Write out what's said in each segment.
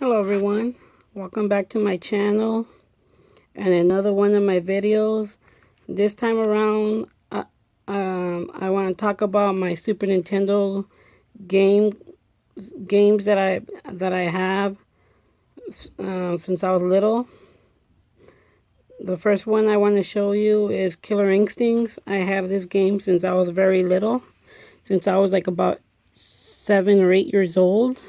Hello everyone, welcome back to my channel and another one of my videos. This time around I want to talk about my Super Nintendo games that I have since I was little. The first one I want to show you is Killer Instincts. I have this game since I was very little, since I was like about 7 or 8 years old.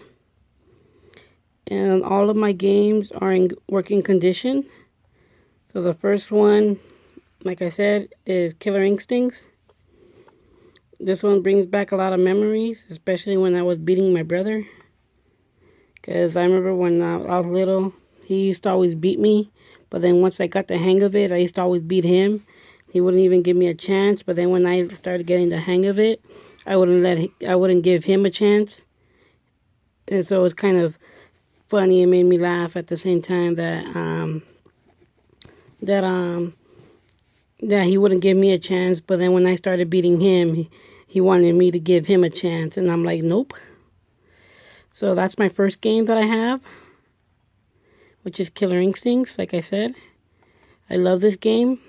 And all of my games are in working condition. So the first one, like I said, is Killer Instincts. This one brings back a lot of memories, especially when I was beating my brother. Because I remember when I was little, he used to always beat me. But then once I got the hang of it, I used to always beat him. He wouldn't even give me a chance. But then when I started getting the hang of it, I wouldn't give him a chance. And so it was kind of funny. It made me laugh at the same time that he wouldn't give me a chance. But then when I started beating him, he wanted me to give him a chance, and I'm like, nope. So that's my first game that I have, which is Killer Instincts. Like I said, I love this game.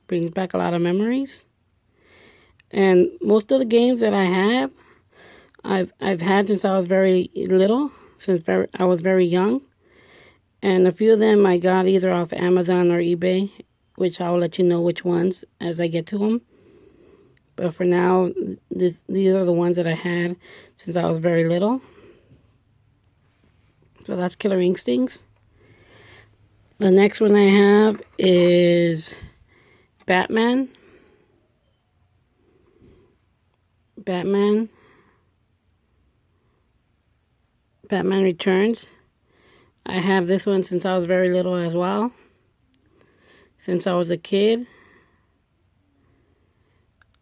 Brings back a lot of memories. And most of the games that I have, I've had since I was very little, I was very young. And a few of them I got either off Amazon or eBay, which I'll let you know which ones as I get to them. But for now, these are the ones that I had since I was very little. So that's Killer Instincts. The next one I have is Batman. Batman Returns. I have this one since I was very little as well. Since I was a kid.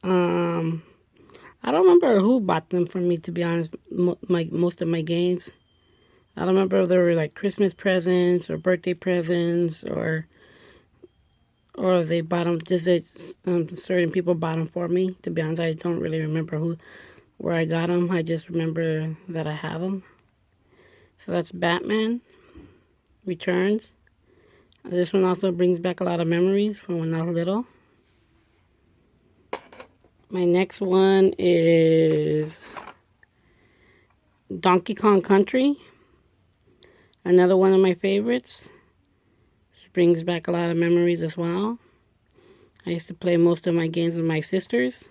I don't remember who bought them for me, to be honest, most of my games. I don't remember if they were like Christmas presents or birthday presents or they bought them, just certain people bought them for me. To be honest, I don't really remember where I got them. I just remember that I have them. So that's Batman Returns. This one also brings back a lot of memories from when I was little. My next one is Donkey Kong Country. Another one of my favorites. Which brings back a lot of memories as well. I used to play most of my games with my sisters.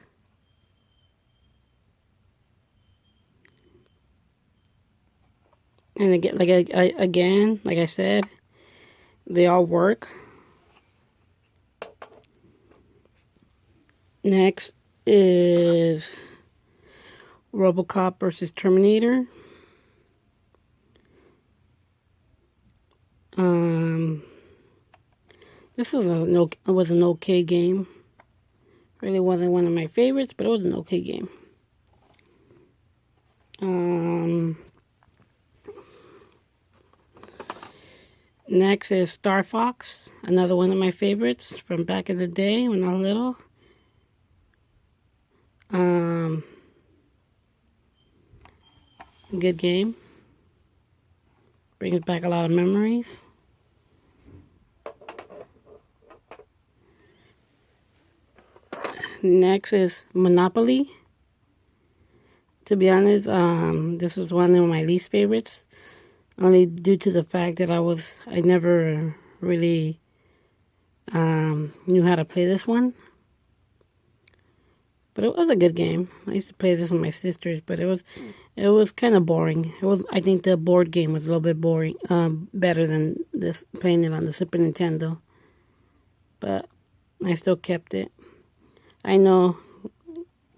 And again, like I said, they all work. Next is RoboCop versus Terminator. This was an okay game. Really wasn't one of my favorites, but it was an okay game. Next is Star Fox, another one of my favorites from back in the day when I was little. Good game. Brings back a lot of memories. Next is Monopoly. To be honest, this was one of my least favorites. Only due to the fact that I never really knew how to play this one. But it was a good game. I used to play this with my sisters, but it was kind of boring. I think the board game was a little bit boring, better than this playing it on the Super Nintendo. But I still kept it. I know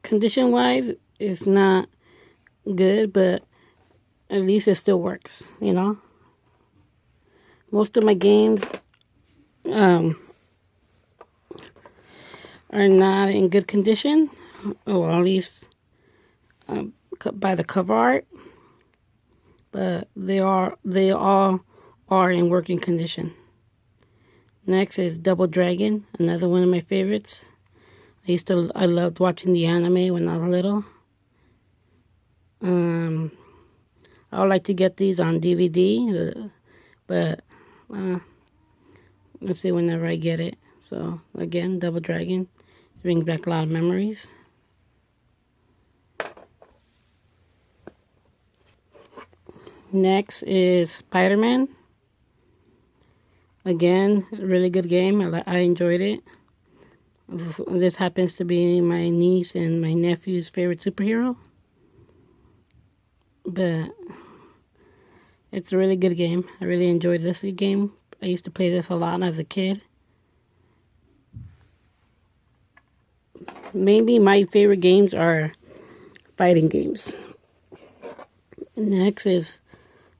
condition-wise it's not good, but at least it still works, you know. Most of my games are not in good condition, or at least by the cover art, but they all are in working condition. Next is Double Dragon, another one of my favorites. I loved watching the anime when I was little. I would like to get these on DVD, but let's see whenever I get it. So again, Double Dragon brings back a lot of memories. Next is Spider-Man. Again, a really good game. I enjoyed it. This happens to be my niece and my nephew's favorite superhero. But it's a really good game. I really enjoyed this game. I used to play this a lot as a kid. Maybe my favorite games are fighting games. Next is,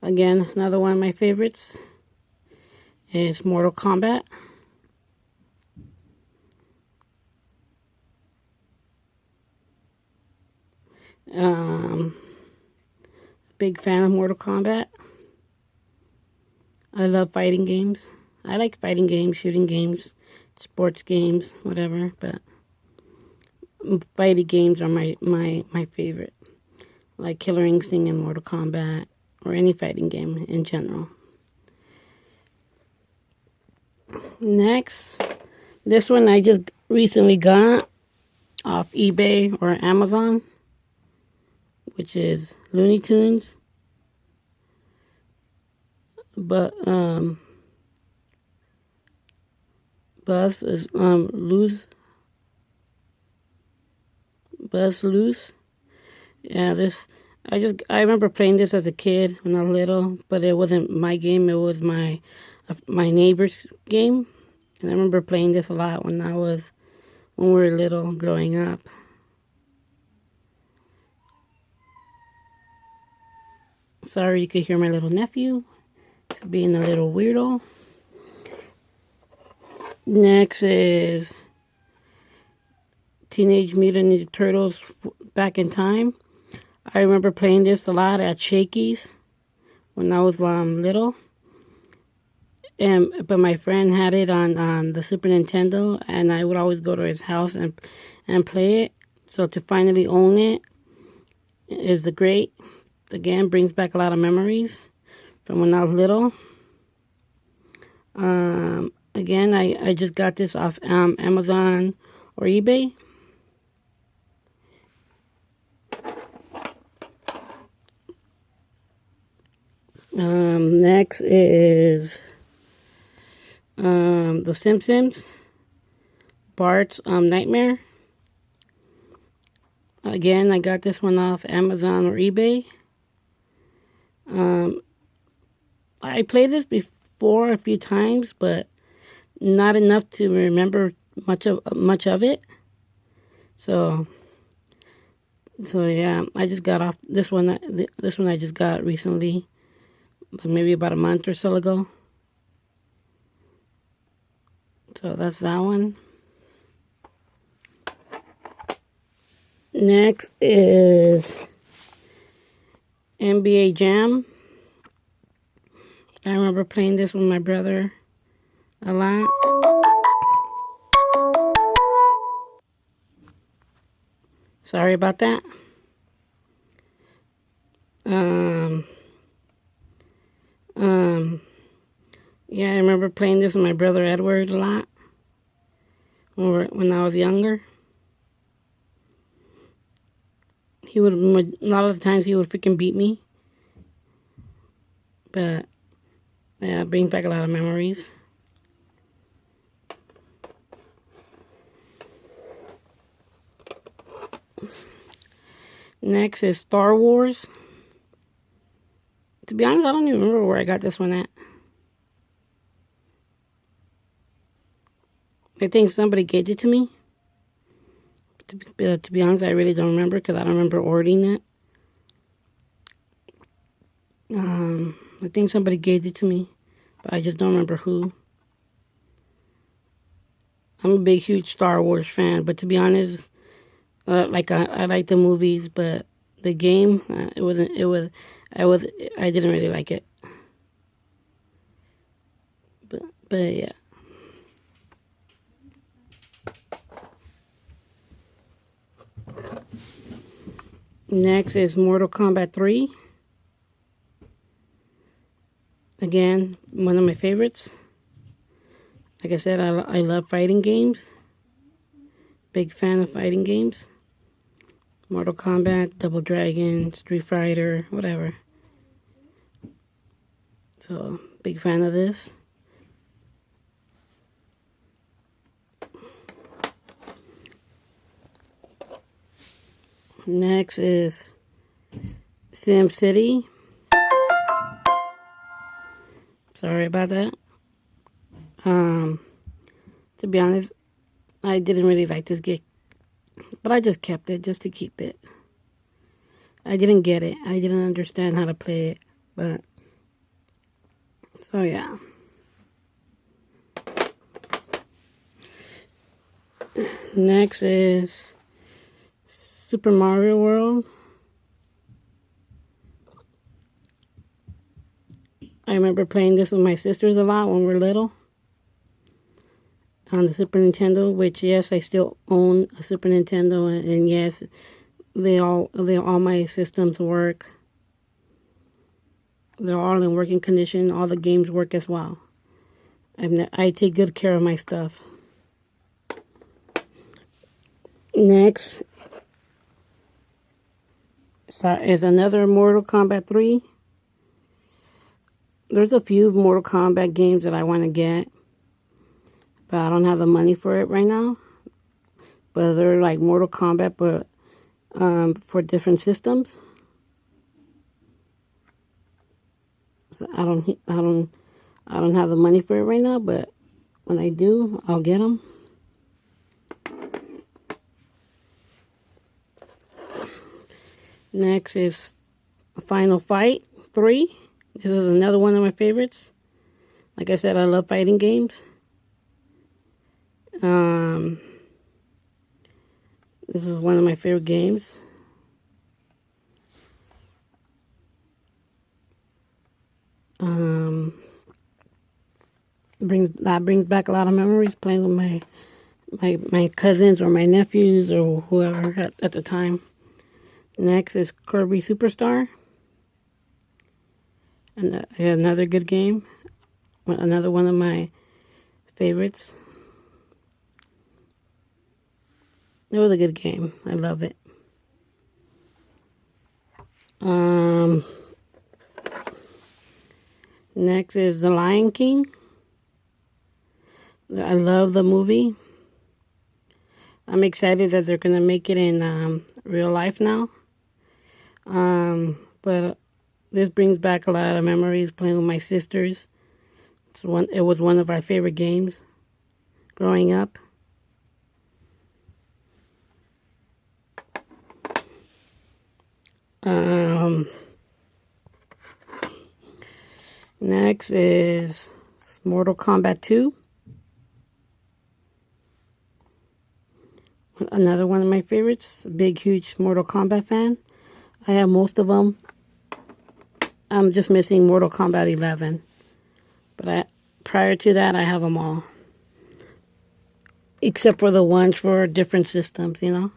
again, another one of my favorites is Mortal Kombat. Big fan of Mortal Kombat. I love fighting games. I like fighting games, shooting games, sports games, whatever, but fighting games are my favorite. Like Killer Instinct and Mortal Kombat, or any fighting game in general. Next, this one I just recently got off eBay or Amazon, which is Looney Tunes. But Buzz is Buzz Loose. Yeah, I remember playing this as a kid when I was little, but it wasn't my game. It was my neighbor's game, and I remember playing this a lot when we were little, growing up. Sorry you could hear my little nephew being a little weirdo. Next is Teenage Mutant Ninja Turtles Back in Time. I remember playing this a lot at Shakey's when I was little. But my friend had it on the Super Nintendo, and I would always go to his house and play it. So to finally own it is great. Again, brings back a lot of memories from when I was little. Again, I just got this off Amazon or eBay. Next is The Simpsons, Bart's Nightmare. Again, I got this one off Amazon or eBay. I played this before a few times, but not enough to remember much of it. So yeah, I just got off this one. This one I just got recently, maybe about a month or so ago. So that's that one. Next is NBA Jam. I remember playing this with my brother a lot. Sorry about that. Yeah, I remember playing this with my brother Edward a lot when I was younger. A lot of the times he would freaking beat me. But yeah, it brings back a lot of memories. Next is Star Wars. To be honest, I don't even remember where I got this one at. I think somebody gave it to me. To be honest, I really don't remember because I don't remember ordering it. I think somebody gave it to me, but I just don't remember who. I'm a big, huge Star Wars fan, but to be honest, I like the movies, but the game, I didn't really like it. But yeah. Next is Mortal Kombat 3. Again, one of my favorites. Like I said, I love fighting games. Big fan of fighting games. Mortal Kombat, Double Dragon, Street Fighter, whatever. So, big fan of this. Next is SimCity. Sorry about that. To be honest, I didn't really like this game, but I just kept it just to keep it. I didn't get it. I didn't understand how to play it, but so yeah. Next is Super Mario World. I remember playing this with my sisters a lot when we were little on the Super Nintendo, which yes, I still own a Super Nintendo, and yes, they all my systems work. They're all in working condition. All the games work as well. I take good care of my stuff. Next is another Mortal Kombat 3. There's a few Mortal Kombat games that I want to get, but I don't have the money for it right now. But they're like Mortal Kombat, but for different systems. So I don't have the money for it right now, but when I do, I'll get them. Next is Final Fight 3. This is another one of my favorites. Like I said, I love fighting games. This is one of my favorite games. Brings back a lot of memories playing with my cousins or my nephews or whoever at the time. Next is Kirby Superstar. And another good game. Another one of my favorites. It was a good game. I love it. Next is The Lion King. I love the movie. I'm excited that they're going to make it in real life now. But this brings back a lot of memories playing with my sisters. It was one of our favorite games growing up. Next is Mortal Kombat 2. Another one of my favorites. A big, huge Mortal Kombat fan. I have most of them. I'm just missing Mortal Kombat 11. But prior to that, I have them all. Except for the ones for different systems, you know.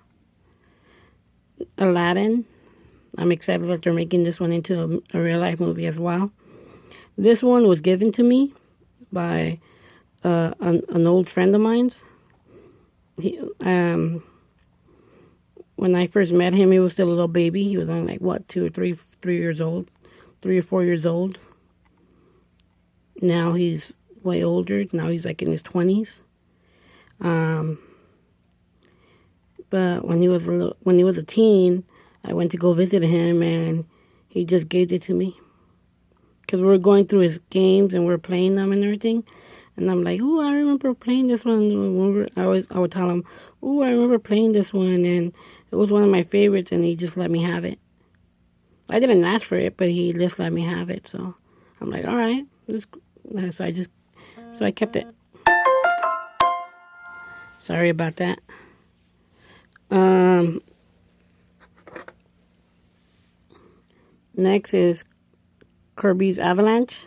Aladdin. I'm excited that they're making this one into a real-life movie as well. This one was given to me by an old friend of mine's. When I first met him, he was still a little baby. He was only like, what, 2 or 3 years old? 3 or 4 years old. Now he's way older. Now he's like in his 20s. But when he was a teen, I went to go visit him, and he just gave it to me. Because we were going through his games, and we were playing them and everything. And I'm like, oh, I remember playing this one. I would tell him, oh, I remember playing this one, and it was one of my favorites, and he just let me have it. I didn't ask for it, but he just let me have it. So I'm like, all right. So I kept it. Sorry about that. Next is Kirby's Avalanche.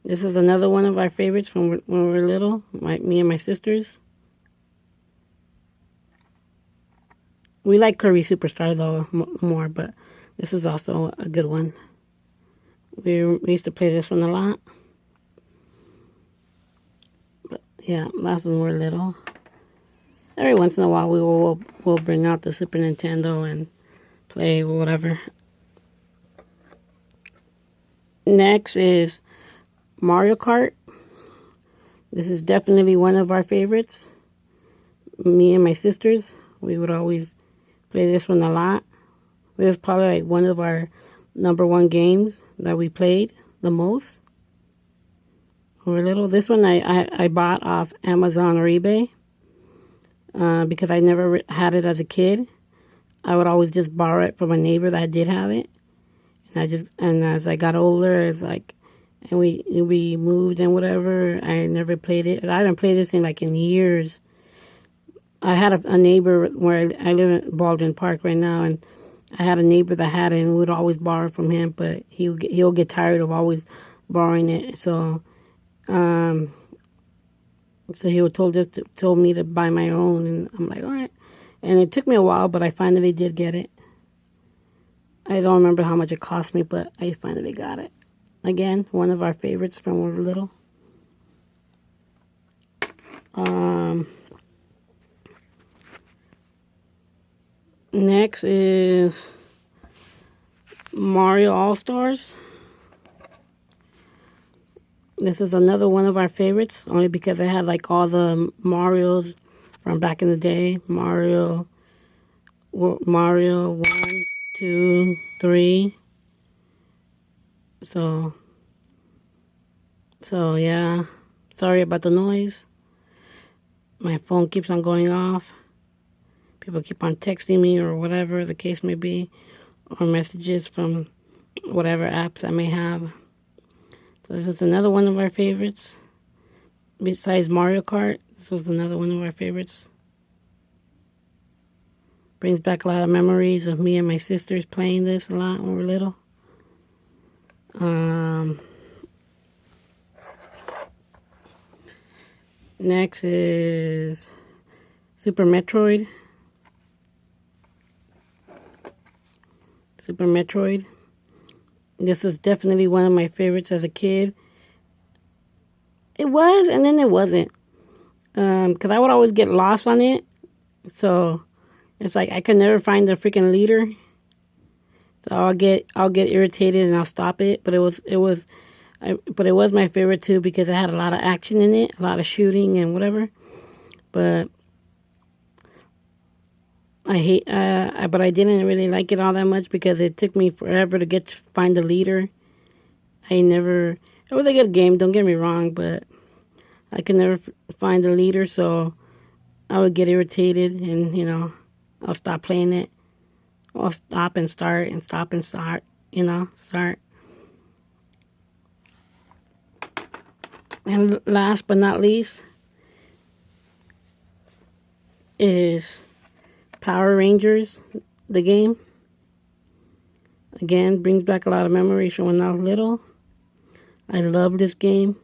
This is another one of our favorites from when we were little, me and my sisters. We like Kirby Superstar, though, more, but this is also a good one. We used to play this one a lot. But yeah, that's when we were little. Every once in a while, we'll bring out the Super Nintendo and play whatever. Next is Mario Kart. This is definitely one of our favorites. Me and my sisters, we would always play this one a lot. This is probably like one of our #1 games that we played the most. When we were little. This one I bought off Amazon or eBay because I never had it as a kid. I would always just borrow it from a neighbor that did have it. And as I got older, it's like, and we moved and whatever, I never played it. I haven't played this in years. I had a neighbor where I live in Baldwin Park right now, and I had a neighbor that had it, and we would always borrow from him, but he'll get tired of always borrowing it. So he told me to buy my own, and I'm like, all right. And it took me a while, but I finally did get it. I don't remember how much it cost me, but I finally got it. Again, one of our favorites from when we were little. Next is Mario All-Stars. This is another one of our favorites, only because it had like all the Marios from back in the day. Mario 1, 2, 3. So yeah. Sorry about the noise. My phone keeps on going off. People keep on texting me or whatever the case may be, or messages from whatever apps I may have. So this is another one of our favorites. Besides Mario Kart, this was another one of our favorites. Brings back a lot of memories of me and my sisters playing this a lot when we were little. Next is Super Metroid. Super Metroid. This is definitely one of my favorites as a kid. It was, and then it wasn't. Because I would always get lost on it. So it's like I could never find the freaking leader. So I'll get irritated and I'll stop it. But it was my favorite too because it had a lot of action in it, a lot of shooting and whatever. But but I didn't really like it all that much because it took me forever to find the leader. It was a good game, don't get me wrong, but I could never find the leader, so I would get irritated and, I'll stop playing it. I'll stop and start and stop and start, start. And last but not least is Power Rangers, the game. Again, brings back a lot of memories from when I was little. I love this game.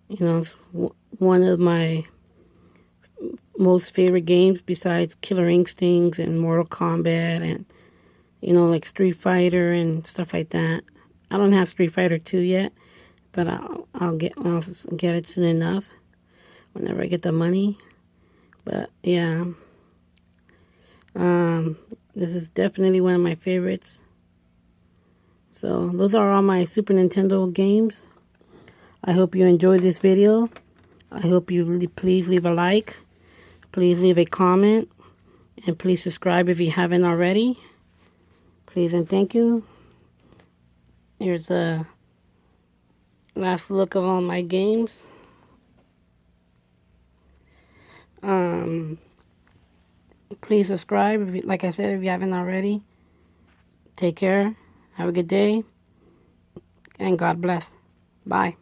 It's one of my most favorite games besides Killer Instincts and Mortal Kombat and, like Street Fighter and stuff like that. I don't have Street Fighter 2 yet, but I'll get it soon enough whenever I get the money. But yeah. This is definitely one of my favorites. So those are all my Super Nintendo games. I hope you enjoyed this video. I hope you please leave a like. Please leave a comment. And please subscribe if you haven't already. Please and thank you. Here's a last look of all my games. Please subscribe, like I said, if you haven't already. Take care. Have a good day. And God bless. Bye.